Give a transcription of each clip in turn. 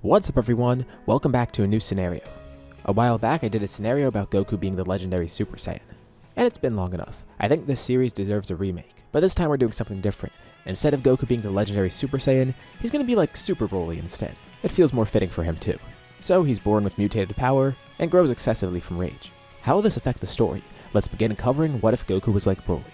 What's up everyone, welcome back to a new scenario. A while back I did a scenario about Goku being the Legendary Super Saiyan, and it's been long enough. I think this series deserves a remake, but this time we're doing something different. Instead of Goku being the Legendary Super Saiyan, he's gonna be like Super Broly instead. It feels more fitting for him too. So he's born with mutated power, and grows excessively from rage. How will this affect the story? Let's begin covering what if Goku was like Broly.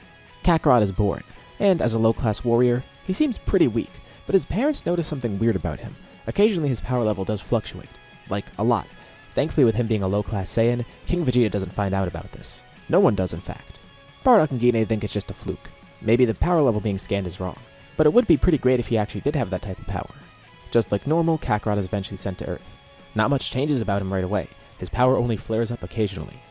Kakarot is born, and as a low-class warrior, he seems pretty weak, but his parents notice something weird about him. Occasionally his power level does fluctuate, like a lot. Thankfully with him being a low-class Saiyan, King Vegeta doesn't find out about this. No one does in fact. Bardock and Gine think it's just a fluke. Maybe the power level being scanned is wrong, but it would be pretty great if he actually did have that type of power. Just like normal, Kakarot is eventually sent to Earth. Not much changes about him right away, his power only flares up occasionally.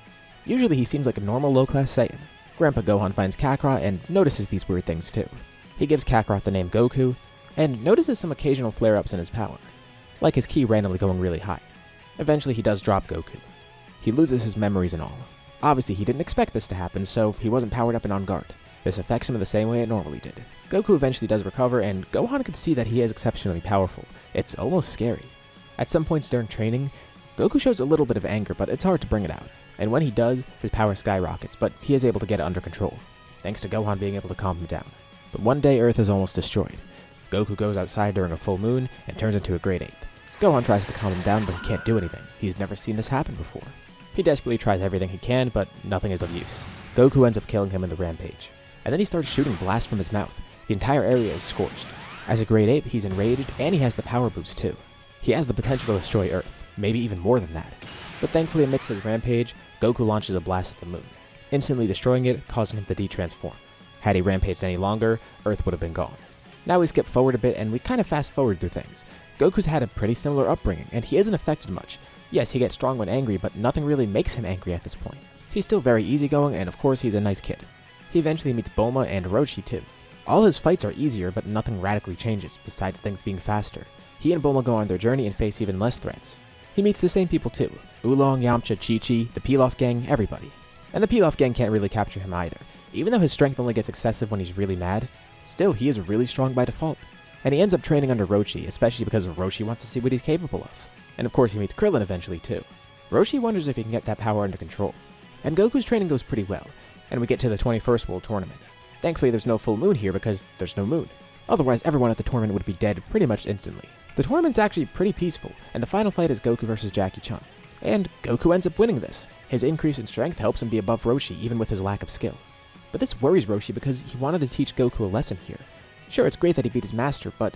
Usually he seems like a normal low-class Saiyan. Grandpa Gohan finds Kakarot and notices these weird things too. He gives Kakarot the name Goku, and notices some occasional flare-ups in his power, like his ki randomly going really high. Eventually he does drop Goku. He loses his memories and all. Obviously he didn't expect this to happen, so he wasn't powered up and on guard. This affects him in the same way it normally did. Goku eventually does recover, and Gohan can see that he is exceptionally powerful. It's almost scary. At some points during training, Goku shows a little bit of anger, but it's hard to bring it out. And when he does, his power skyrockets, but he is able to get it under control, thanks to Gohan being able to calm him down. But one day Earth is almost destroyed. Goku goes outside during a full moon and turns into a great ape. Gohan tries to calm him down, but he can't do anything. He's never seen this happen before. He desperately tries everything he can, but nothing is of use. Goku ends up killing him in the rampage. And then he starts shooting blasts from his mouth. The entire area is scorched. As a great ape, he's enraged, and he has the power boost too. He has the potential to destroy Earth, maybe even more than that. But thankfully amidst his rampage, Goku launches a blast at the moon, instantly destroying it, causing him to de-transform. Had he rampaged any longer, Earth would have been gone. Now we skip forward a bit and we kind of fast forward through things. Goku's had a pretty similar upbringing, and he isn't affected much. Yes, he gets strong when angry, but nothing really makes him angry at this point. He's still very easygoing, and of course he's a nice kid. He eventually meets Bulma and Orochi too. All his fights are easier, but nothing radically changes, besides things being faster. He and Bulma go on their journey and face even less threats. He meets the same people too. Oolong, Yamcha, Chi-Chi, the Pilaf gang, everybody. And the Pilaf gang can't really capture him either. Even though his strength only gets excessive when he's really mad, still he is really strong by default. And he ends up training under Roshi, especially because Roshi wants to see what he's capable of. And of course he meets Krillin eventually too. Roshi wonders if he can get that power under control. And Goku's training goes pretty well, and we get to the 21st World Tournament. Thankfully there's no full moon here because there's no moon. Otherwise everyone at the tournament would be dead pretty much instantly. The tournament's actually pretty peaceful, and the final fight is Goku versus Jackie Chun. And Goku ends up winning this. His increase in strength helps him be above Roshi even with his lack of skill. But this worries Roshi because he wanted to teach Goku a lesson here. Sure, it's great that he beat his master, but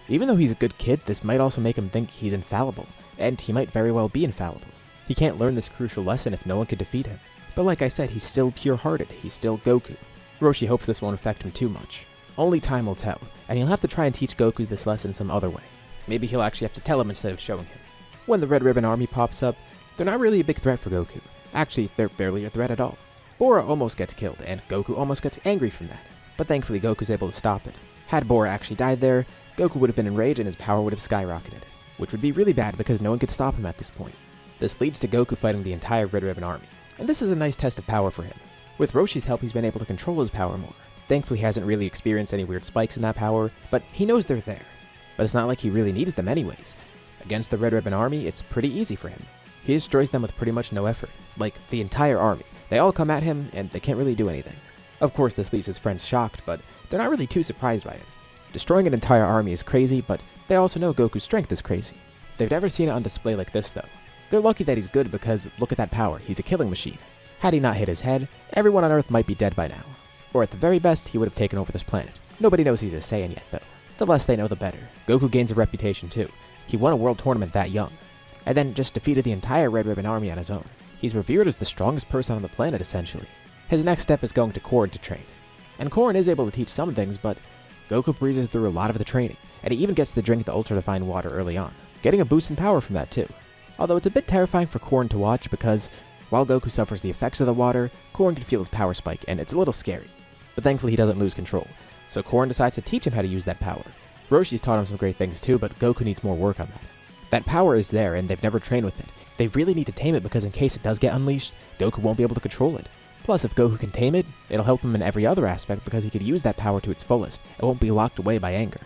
even though he's a good kid, this might also make him think he's infallible, and he might very well be infallible. He can't learn this crucial lesson if no one could defeat him. But like I said, he's still pure-hearted, he's still Goku. Roshi hopes this won't affect him too much. Only time will tell, and he'll have to try and teach Goku this lesson some other way. Maybe he'll actually have to tell him instead of showing him. When the Red Ribbon Army pops up, they're not really a big threat for Goku. Actually, they're barely a threat at all. Bora almost gets killed, and Goku almost gets angry from that. But thankfully Goku's able to stop it. Had Bora actually died there, Goku would have been enraged and his power would have skyrocketed, which would be really bad because no one could stop him at this point. This leads to Goku fighting the entire Red Ribbon Army, and this is a nice test of power for him. With Roshi's help, he's been able to control his power more. Thankfully he hasn't really experienced any weird spikes in that power, but he knows they're there. But it's not like he really needs them anyways. Against the Red Ribbon Army, it's pretty easy for him. He destroys them with pretty much no effort. Like, the entire army. They all come at him, and they can't really do anything. Of course, this leaves his friends shocked, but they're not really too surprised by it. Destroying an entire army is crazy, but they also know Goku's strength is crazy. They've never seen it on display like this, though. They're lucky that he's good because look at that power, he's a killing machine. Had he not hit his head, everyone on Earth might be dead by now. Or at the very best, he would have taken over this planet. Nobody knows he's a Saiyan yet, though. The less they know, the better. Goku gains a reputation too. He won a world tournament that young, and then just defeated the entire Red Ribbon Army on his own. He's revered as the strongest person on the planet, essentially. His next step is going to Korin to train. And Korin is able to teach some things, but Goku breezes through a lot of the training, and he even gets to drink the ultra-refined water early on, getting a boost in power from that too. Although it's a bit terrifying for Korin to watch because, while Goku suffers the effects of the water, Korin can feel his power spike, and it's a little scary. But thankfully he doesn't lose control, so Korin decides to teach him how to use that power. Roshi's taught him some great things too, but Goku needs more work on that. That power is there, and they've never trained with it. They really need to tame it because in case it does get unleashed, Goku won't be able to control it. Plus, if Goku can tame it, it'll help him in every other aspect because he could use that power to its fullest. It won't be locked away by anger.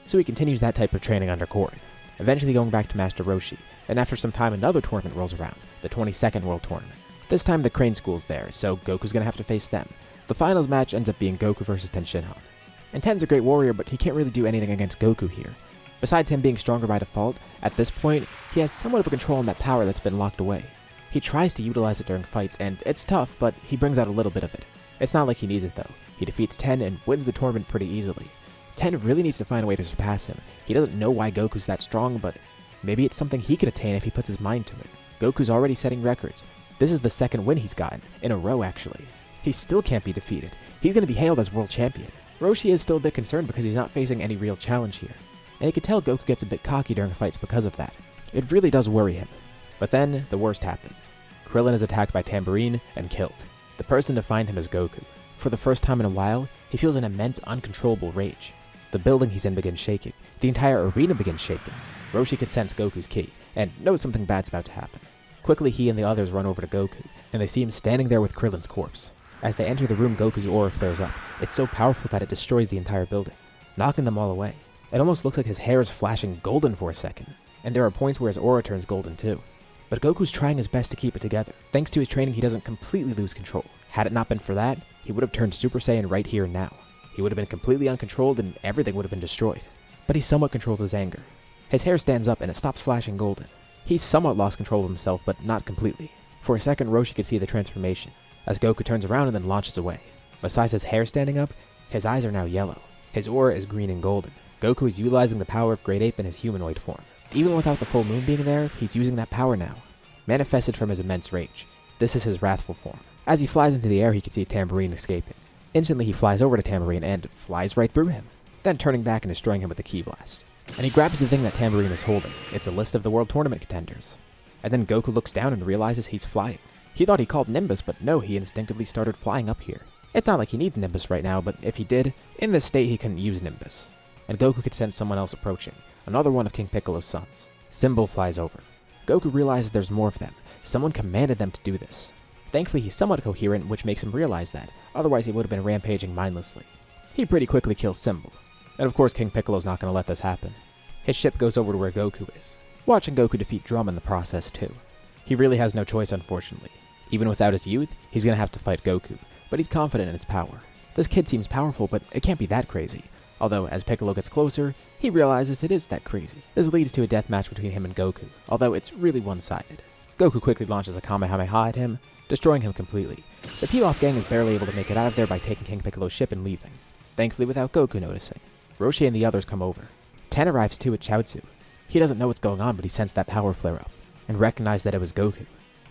So he continues that type of training under Korin. eventually going back to Master Roshi, and after some time another tournament rolls around, the 22nd World Tournament. This time the Crane School's there, so Goku's gonna have to face them. The finals match ends up being Goku versus Ten Shinhan. And Ten's a great warrior, but he can't really do anything against Goku here. Besides him being stronger by default, at this point, he has somewhat of a control on that power that's been locked away. He tries to utilize it during fights, and it's tough, but he brings out a little bit of it. It's not like he needs it though. He defeats Ten and wins the tournament pretty easily. Ten really needs to find a way to surpass him. He doesn't know why Goku's that strong, but maybe it's something he could attain if he puts his mind to it. Goku's already setting records. This is the second win he's gotten, in a row actually. He still can't be defeated. He's going to be hailed as world champion. Roshi is still a bit concerned because he's not facing any real challenge here. And you can tell Goku gets a bit cocky during fights because of that. It really does worry him. But then, the worst happens. Krillin is attacked by Tambourine and killed. The person to find him is Goku. For the first time in a while, he feels an immense, uncontrollable rage. The building he's in begins shaking. The entire arena begins shaking. Roshi could sense Goku's ki, and knows something bad's about to happen. Quickly, he and the others run over to Goku, and they see him standing there with Krillin's corpse. As they enter the room, Goku's aura flares up. It's so powerful that it destroys the entire building, knocking them all away. It almost looks like his hair is flashing golden for a second, and there are points where his aura turns golden too. But Goku's trying his best to keep it together. Thanks to his training, he doesn't completely lose control. Had it not been for that, he would have turned Super Saiyan right here and now. He would have been completely uncontrolled and everything would have been destroyed. But he somewhat controls his anger. His hair stands up and it stops flashing golden. He's somewhat lost control of himself, but not completely. For a second, Roshi could see the transformation, as Goku turns around and then launches away. Besides his hair standing up, his eyes are now yellow. His aura is green and golden. Goku is utilizing the power of Great Ape in his humanoid form. Even without the full moon being there, he's using that power now. Manifested from his immense rage. This is his wrathful form. As he flies into the air, he can see Tambourine escaping. Instantly he flies over to Tambourine and flies right through him, then turning back and destroying him with a ki blast. And he grabs the thing that Tambourine is holding. It's a list of the World Tournament contenders. And then Goku looks down and realizes he's flying. He thought he called Nimbus, but no, he instinctively started flying up here. It's not like he needs Nimbus right now, but if he did, in this state he couldn't use Nimbus. And Goku could sense someone else approaching, another one of King Piccolo's sons. Symbol flies over. Goku realizes there's more of them. Someone commanded them to do this. Thankfully he's somewhat coherent, which makes him realize that, otherwise he would have been rampaging mindlessly. He pretty quickly kills Symbol. And of course King Piccolo's not going to let this happen. His ship goes over to where Goku is, watching Goku defeat Drum in the process too. He really has no choice, unfortunately. Even without his youth, he's going to have to fight Goku, but he's confident in his power. This kid seems powerful, but it can't be that crazy. Although, as Piccolo gets closer, he realizes it is that crazy. This leads to a death match between him and Goku, although it's really one-sided. Goku quickly launches a Kamehameha at him, destroying him completely. The Pilaf gang is barely able to make it out of there by taking King Piccolo's ship and leaving, thankfully without Goku noticing. Roshi and the others come over. Ten arrives too at Chaozu. He doesn't know what's going on, but he sensed that power flare-up, and recognized that it was Goku.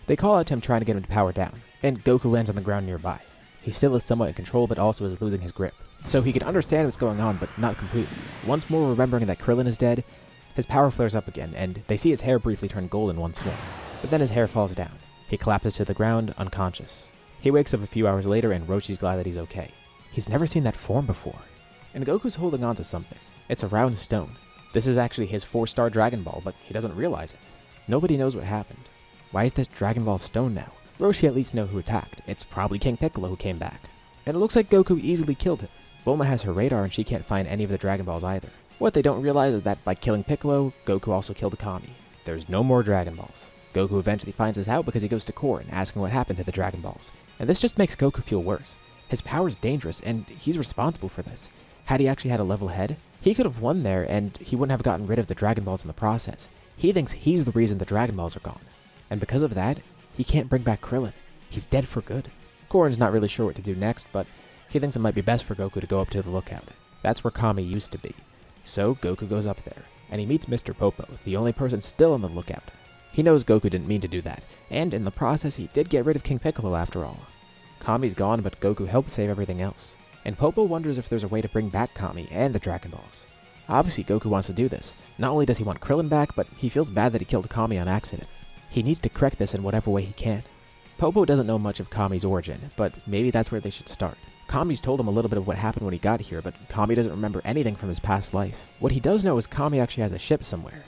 They call out to him trying to get him to power down, and Goku lands on the ground nearby. He still is somewhat in control, but also is losing his grip. So he can understand what's going on, but not completely. Once more remembering that Krillin is dead, his power flares up again, and they see his hair briefly turn golden once more. But then his hair falls down. He collapses to the ground, unconscious. He wakes up a few hours later, and Roshi's glad that he's okay. He's never seen that form before. And Goku's holding on to something. It's a round stone. This is actually his 4-star Dragon Ball, but he doesn't realize it. Nobody knows what happened. Why is this Dragon Ball stone now? Roshi at least knows who attacked. It's probably King Piccolo who came back. And it looks like Goku easily killed him. Bulma has her radar and she can't find any of the Dragon Balls either. What they don't realize is that by killing Piccolo, Goku also killed Kami. There's no more Dragon Balls. Goku eventually finds this out because he goes to Korin, asking what happened to the Dragon Balls. And this just makes Goku feel worse. His power is dangerous, and he's responsible for this. Had he actually had a level head, he could have won there, and he wouldn't have gotten rid of the Dragon Balls in the process. He thinks he's the reason the Dragon Balls are gone. And because of that, he can't bring back Krillin. He's dead for good. Korin's not really sure what to do next, but he thinks it might be best for Goku to go up to the lookout. That's where Kami used to be. So Goku goes up there, and he meets Mr. Popo, the only person still on the lookout. He knows Goku didn't mean to do that, and in the process he did get rid of King Piccolo after all. Kami's gone, but Goku helped save everything else. And Popo wonders if there's a way to bring back Kami and the Dragon Balls. Obviously Goku wants to do this. Not only does he want Krillin back, but he feels bad that he killed Kami on accident. He needs to correct this in whatever way he can. Popo doesn't know much of Kami's origin, but maybe that's where they should start. Kami's told him a little bit of what happened when he got here, but Kami doesn't remember anything from his past life. What he does know is Kami actually has a ship somewhere.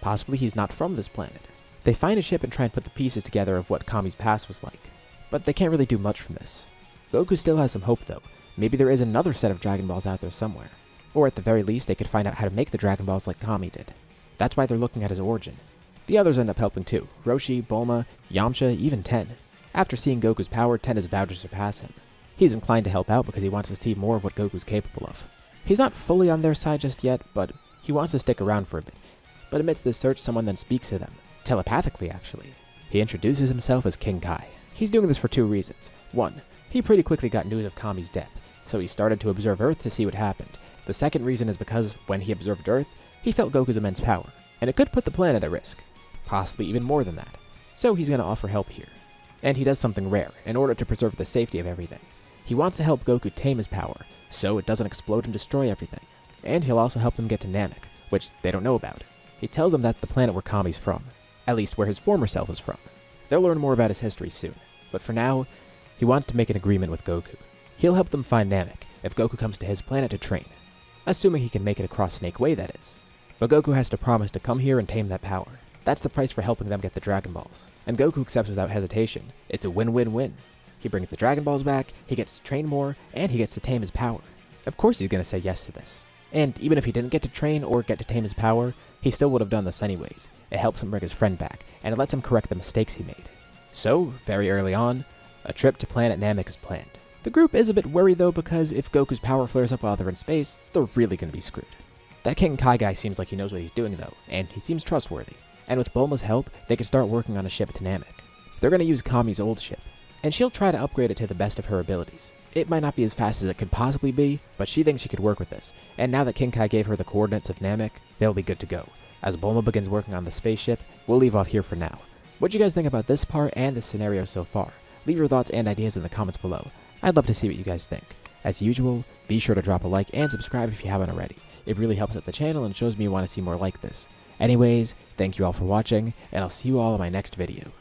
Possibly he's not from this planet. They find a ship and try and put the pieces together of what Kami's past was like. But they can't really do much from this. Goku still has some hope though. Maybe there is another set of Dragon Balls out there somewhere. Or at the very least, they could find out how to make the Dragon Balls like Kami did. That's why they're looking at his origin. The others end up helping too: Roshi, Bulma, Yamcha, even Ten. After seeing Goku's power, Ten has vowed to surpass him. He's inclined to help out because he wants to see more of what Goku's capable of. He's not fully on their side just yet, but he wants to stick around for a bit. But amidst this search, someone then speaks to them, telepathically actually. He introduces himself as King Kai. He's doing this for two reasons. One, he pretty quickly got news of Kami's death, so he started to observe Earth to see what happened. The second reason is because when he observed Earth, he felt Goku's immense power, and it could put the planet at risk. Possibly even more than that. So he's going to offer help here. And he does something rare, in order to preserve the safety of everything. He wants to help Goku tame his power, so it doesn't explode and destroy everything. And he'll also help them get to Namek, which they don't know about. He tells them that's the planet where Kami's from, at least where his former self is from. They'll learn more about his history soon, but for now, he wants to make an agreement with Goku. He'll help them find Namek if Goku comes to his planet to train. Assuming he can make it across Snake Way, that is. But Goku has to promise to come here and tame that power. That's the price for helping them get the Dragon Balls. And Goku accepts without hesitation. It's a win-win-win. He brings the Dragon Balls back, he gets to train more, and he gets to tame his power. Of course he's going to say yes to this. And even if he didn't get to train or get to tame his power, he still would have done this anyways. It helps him bring his friend back, and it lets him correct the mistakes he made. So, very early on, a trip to planet Namek is planned. The group is a bit worried though, because if Goku's power flares up while they're in space, they're really going to be screwed. That King Kai guy seems like he knows what he's doing though, and he seems trustworthy. And with Bulma's help, they can start working on a ship to Namek. They're going to use Kami's old ship, and she'll try to upgrade it to the best of her abilities. It might not be as fast as it could possibly be, but she thinks she could work with this, and now that King Kai gave her the coordinates of Namek, they'll be good to go. As Bulma begins working on the spaceship, we'll leave off here for now. What do you guys think about this part and this scenario so far? Leave your thoughts and ideas in the comments below. I'd love to see what you guys think. As usual, be sure to drop a like and subscribe if you haven't already. It really helps out the channel and shows me you want to see more like this. Anyways, thank you all for watching, and I'll see you all in my next video.